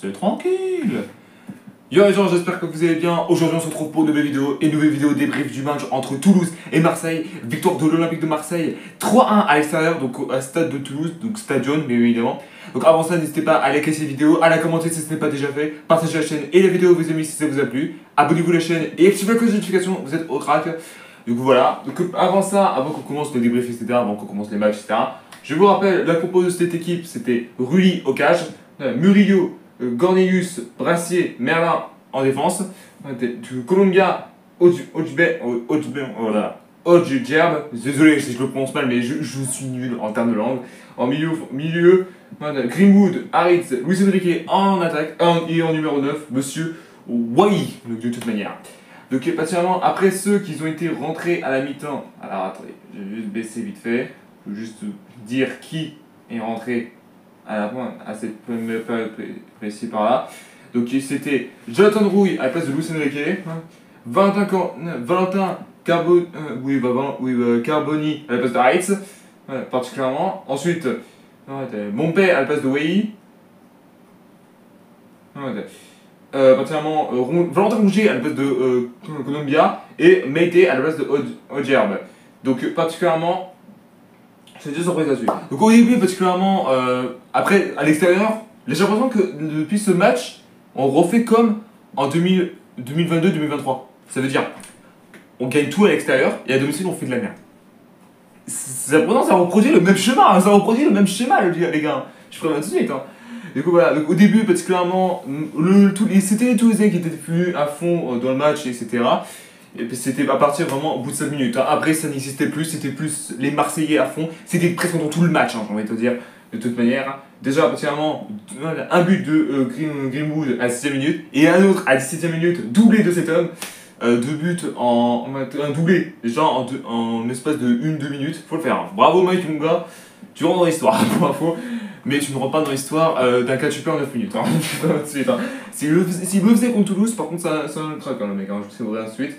c'est tranquille. Yo les gens, j'espère que vous allez bien. Aujourd'hui on se retrouve pour une nouvelle vidéo. Et une nouvelle vidéo débrief du match entre Toulouse et Marseille. Victoire de l'Olympique de Marseille 3-1 à l'extérieur, donc à stade de Toulouse, donc stadion bien évidemment. Donc avant ça, n'hésitez pas à liker cette vidéo, à la commenter si ce n'est pas déjà fait, partagez la chaîne et la vidéo vos amis si ça vous a plu, abonnez-vous à la chaîne et activez la cloche de notification, vous êtes au crack. Du coup voilà, donc avant ça, avant qu'on commence le débrief etc, avant qu'on commence les matchs etc, je vous rappelle la compo de cette équipe, c'était Rulli au cage, Murillo, Gornelius, Brassier, Merlin en défense, Colombia, Odgerb, désolé si je le prononce mal mais je suis nul en termes de langue. En milieu Greenwood, Haritz, Luis Enrique en attaque, et en numéro 9, Monsieur Wai, de toute manière. Donc particulièrement après ceux qui ont été rentrés à la mi-temps, alors attendez, je vais juste baisser vite fait, je vais juste dire qui est rentré à cette période précise par là. Donc c'était Jonathan Rouille à la place de Luis Enrique, Valentin Carboni à la place de Haritz, particulièrement. Ensuite, Montpé à la place de Wai. Particulièrement Valentin Rougier à la place de Colombia et Meite à la place de Odgerb. Donc particulièrement, c'est deux surprises là-dessus. Donc au début particulièrement, après à l'extérieur, j'ai l'impression que depuis ce match, on refait comme en 2022-2023. Ça veut dire, on gagne tout à l'extérieur et à domicile on fait de la merde. Ça reproduit le même schéma, hein, ça reproduit le même schéma les gars. Je préviens tout de suite. Hein. Du coup voilà, donc, au début particulièrement, c'était les Toulousains qui étaient venus à fond dans le match, etc. Et puis c'était à partir vraiment au bout de 5 minutes. Hein. Après ça n'existait plus, c'était plus les Marseillais à fond. C'était presque dans tout le match, hein, j'ai envie de te dire. De toute manière, déjà particulièrement, un but de Greenwood à 6ème minute et un autre à 17ème minute, doublé de cet homme. Deux buts un doublé, déjà en espace de 1-2 minutes, faut le faire. Hein. Bravo Mike mon gars, tu rentres dans l'histoire pour info. Mais tu ne rentres pas dans l'histoire d'un catch super en 9 minutes. Hein. Hein. S'il le faisait contre Toulouse, par contre, ça un crack, hein, le mec. Hein, je vous dirai ensuite.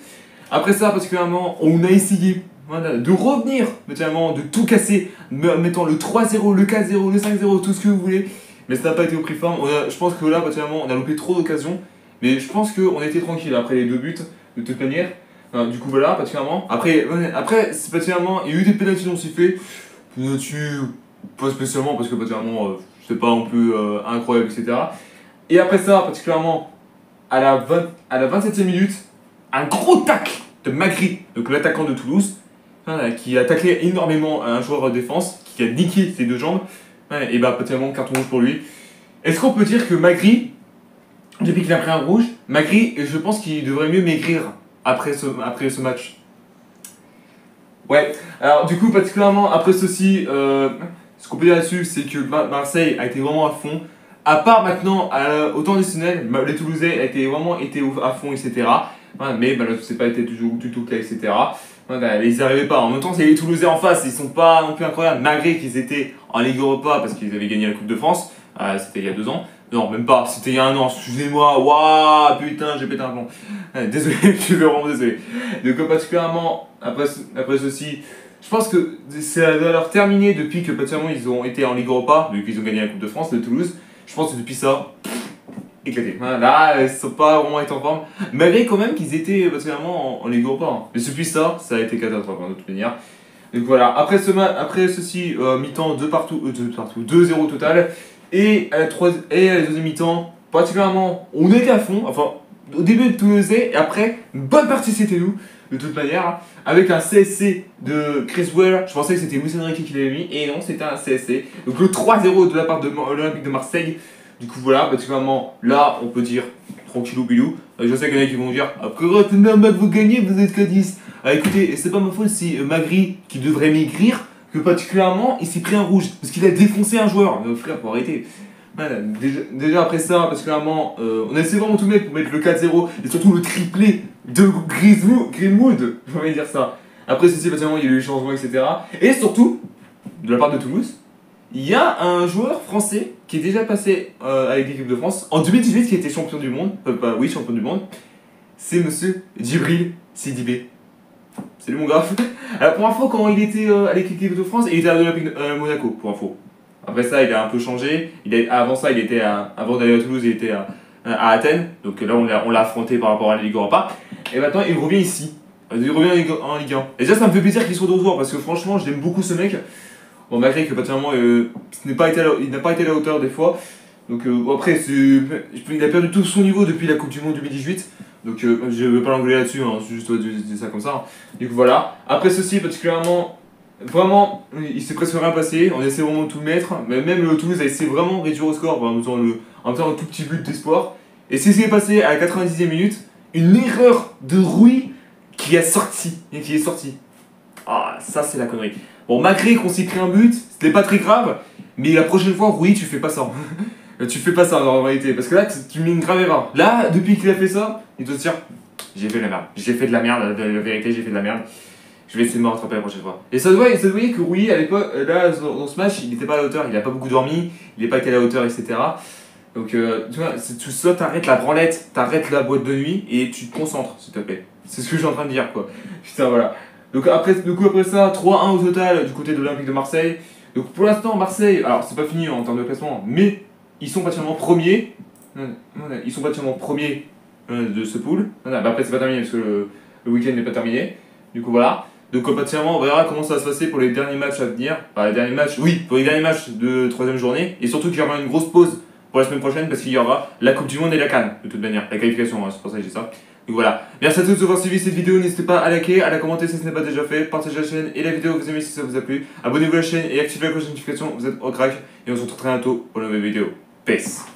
Après ça, particulièrement, on a essayé de revenir, de tout casser, mettant le 3-0, le 4-0, le 5-0, tout ce que vous voulez. Mais ça n'a pas été au prix fort. Je pense que là, particulièrement, on a loupé trop d'occasions. Mais je pense qu'on était tranquille après les deux buts, de toute manière. Du coup, voilà, particulièrement. Après particulièrement, il y a eu des pénaltys non sifflés. Pas spécialement parce que particulièrement c'est pas non plus incroyable etc. Et après ça particulièrement à la 27ème minute, un gros tacle de Magri, donc l'attaquant de Toulouse, qui a taclé énormément un joueur de défense, qui a niqué ses deux jambes, et bah particulièrement carton rouge pour lui. Est-ce qu'on peut dire que Magri, depuis qu'il a pris un rouge, Magri, je pense qu'il devrait mieux maigrir après ce match. Ouais, alors du coup particulièrement après ceci, ce qu'on peut dire là-dessus, c'est que Marseille a été vraiment à fond. À part maintenant, au temps additionnel, les Toulousains étaient à fond, etc. Mais c'est pas été toujours du tout clair, etc. Ils n'y arrivaient pas. En même temps, c'est les Toulousains en face, ils sont pas non plus incroyables, malgré qu'ils étaient en Ligue Europa parce qu'ils avaient gagné la Coupe de France. C'était il y a 2 ans. Non, même pas, c'était il y a 1 an, excusez-moi. Waouh, putain, j'ai pété un plomb. Désolé, je suis vraiment désolé. Donc, particulièrement, après ceci. Je pense que ça doit leur terminer depuis que particulièrement ils ont été en Ligue Europa, depuis qu'ils ont gagné la Coupe de France de Toulouse. Je pense que depuis ça, éclaté. Là, ils ne sont pas vraiment été en forme. Malgré quand même qu'ils étaient particulièrement en Ligue Europa. Hein. Mais depuis ça, ça a été catastrophe de toute manière. Donc voilà, après ceci, mi-temps 2-0 total. Et à la deuxième mi-temps, particulièrement, on était à fond. Enfin, au début de Toulouse, et après, une bonne partie c'était nous. De toute manière, avec un CSC de Chris Weller, je pensais que c'était Luis Enrique qui l'avait mis, et non, c'était un CSC. Donc le 3-0 de la part de l'Olympique de Marseille. Du coup voilà, particulièrement là, on peut dire tranquillou bilou. Je sais qu'il y en a qui vont dire après c'est normal que vous gagnez, vous êtes qu'à 10. Écoutez, c'est pas ma faute si Magri, qui devrait maigrir, que particulièrement il s'est pris un rouge, parce qu'il a défoncé un joueur. Frère, faut arrêter. Voilà, déjà après ça, particulièrement, on a essayé vraiment tout mettre pour mettre le 4-0 et surtout le triplé de Greenwood, je vais dire ça. Après ceci, particulièrement, il y a eu les changements, etc. Et surtout, de la part de Toulouse, il y a un joueur français qui est déjà passé avec l'équipe de France en 2018 qui était champion du monde, champion du monde. C'est monsieur Djibril Sidibé. Salut mon gars. Alors pour info, quand il était avec l'équipe de France, il était à l'Olympique Monaco, pour info. Après ça, il a un peu changé. Avant ça, avant d'aller à Toulouse, il était à Athènes. Donc là, on l'a affronté par rapport à la Ligue Europa. Et maintenant, il revient ici. Il revient en Ligue 1. Et déjà, ça me fait plaisir qu'il soit de retour parce que franchement, j'aime beaucoup ce mec. Bon, malgré que particulièrement, il n'a pas été à la hauteur des fois. Donc après, il a perdu tout son niveau depuis la Coupe du Monde 2018. Donc je ne vais pas l'engueuler là-dessus, hein, c'est juste dire ça comme ça. Du coup voilà. Après ceci particulièrement, vraiment, il s'est presque rien passé. On essaie vraiment de tout mettre. Mais même le Toulouse a essayé vraiment de réduire au score en faisant un tout petit but d'espoir. Et c'est ce qui est passé à la 90e minute. Une erreur de Rui qui est sorti. Ah, ça c'est la connerie. Bon, malgré qu'on s'est pris un but, c'était pas très grave. Mais la prochaine fois, Rui, tu fais pas ça. Tu fais pas ça en réalité, parce que là tu mets une grave erreur. Là, depuis qu'il a fait ça, il doit se dire j'ai fait de la merde. J'ai fait de la merde, la vérité, j'ai fait de la merde. Je vais essayer de me rattraper la prochaine fois. Et ça se voyait que Rui, à l'époque, là, dans ce match, il n'était pas à la hauteur, il a pas beaucoup dormi, il n'est pas été à la hauteur, etc. Donc, tu vois, soit t'arrêtes la branlette, t'arrêtes la boîte de nuit et tu te concentres, s'il te plaît. C'est ce que je suis en train de dire, quoi. Putain, voilà. Donc, après ça, 3-1 au total du côté de l'Olympique de Marseille. Donc, pour l'instant, Marseille, alors c'est pas fini en termes de classement, mais ils sont pratiquement premiers. Ils sont pratiquement premiers de ce pool. Après, c'est pas terminé parce que le week-end n'est pas terminé. Du coup, voilà. Donc, pratiquement, on verra comment ça va se passer pour les derniers matchs à venir. Enfin, les derniers matchs, oui, pour les derniers matchs de 3ème journée. Et surtout qu'il y aura une grosse pause pour la semaine prochaine parce qu'il y aura la Coupe du Monde et la CAN, de toute manière. La qualification, hein, c'est pour ça que j'ai ça. Donc voilà. Merci à tous d'avoir suivi cette vidéo. N'hésitez pas à liker, à la commenter si ce n'est pas déjà fait. Partagez la chaîne et la vidéo vous aimez si ça vous a plu. Abonnez-vous à la chaîne et activez la cloche de notification. Vous êtes au crack. Et on se retrouve très bientôt pour une nouvelle vidéo. Peace.